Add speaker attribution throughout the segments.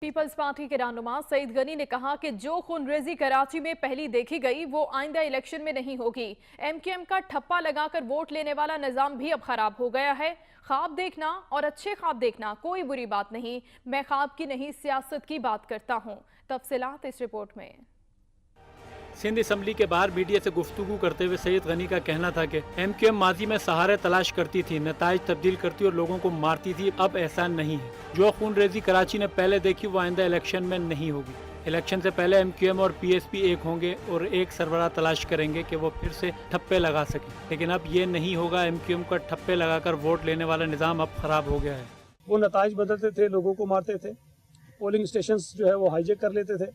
Speaker 1: Peoples party के रहनुमा सईद गनी ने कहा कि जो खूनरेजी कराची में पहली देखी गई वो आइंदा इलेक्शन में नहीं होगी। एमक्यूएम का ठप्पा लगाकर वोट लेने वाला निजाम भी अब खराब हो गया है। ख्वाब देखना और अच्छे ख्वाब देखना कोई बुरी बात नहीं, मैं ख्वाब की नहीं सियासत की बात करता हूँ। तफसीलात इस रिपोर्ट में।
Speaker 2: सिंध असम्बली के बाहर मीडिया से गुफ्तगू करते हुए सईद गनी का कहना था कि एमक्यूएम माजी में सहारे तलाश करती थी, नताइज तब्दील करती और लोगों को मारती थी, अब ऐसा नहीं है। जो खूनरेजी कराची ने पहले देखी वो आइंदा इलेक्शन में नहीं होगी। इलेक्शन से पहले एमक्यूएम और पीएसपी एक होंगे और एक सरबराह तलाश करेंगे कि वो फिर से ठप्पे लगा सके, लेकिन अब ये नहीं होगा। एमक्यूएम का ठप्पे लगाकर वोट लेने वाला निज़ाम अब खराब हो गया है।
Speaker 3: वो नताइज बदलते थे, लोगों को मारते थे, पोलिंग स्टेशन जो है वो हाईजेक कर लेते थे।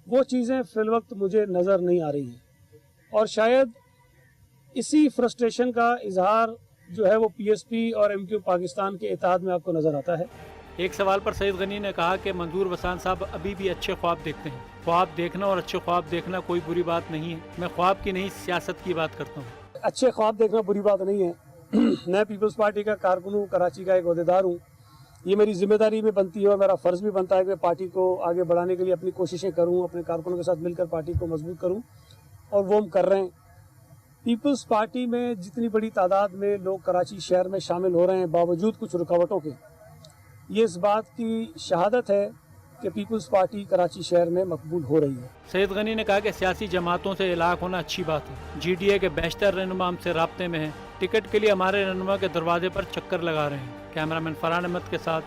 Speaker 3: वो चीज़ें फिल वक्त मुझे नज़र नहीं आ रही हैं और शायद इसी फ्रस्ट्रेशन का इजहार जो है वो पीएसपी और एमक्यू पाकिस्तान के इत्तेहाद में आपको नज़र आता है।
Speaker 2: एक सवाल पर सईद गनी ने कहा कि मंजूर वसान साहब अभी भी अच्छे ख्वाब देखते हैं। ख्वाब देखना और अच्छे ख्वाब देखना कोई बुरी बात नहीं है, मैं ख्वाब की नहीं सियासत की बात करता हूँ।
Speaker 3: अच्छे ख्वाब देखना बुरी बात नहीं है। मैं पीपल्स पार्टी का कारकुन हूँ, कराची का एक अहदेदार हूँ। ये मेरी जिम्मेदारी में बनती है और मेरा फ़र्ज़ भी बनता है कि पार्टी को आगे बढ़ाने के लिए अपनी कोशिशें करूं, अपने कारकुनों के साथ मिलकर पार्टी को मजबूत करूं, और वो हम कर रहे हैं। पीपल्स पार्टी में जितनी बड़ी तादाद में लोग कराची शहर में शामिल हो रहे हैं बावजूद कुछ रुकावटों के, ये इस बात की शहादत है कि पीपल्स पार्टी कराची शहर में मकबूल हो रही है।
Speaker 2: सईद गनी ने कहा कि सियासी जमातों से इलाक़ होना अच्छी बात है। GDA के बेशतर रहनुमा हमसे राब्ते में हैं, टिकट के लिए हमारे रहनुमा के दरवाजे पर चक्कर लगा रहे हैं। कैमरामैन फरहान अहमद के साथ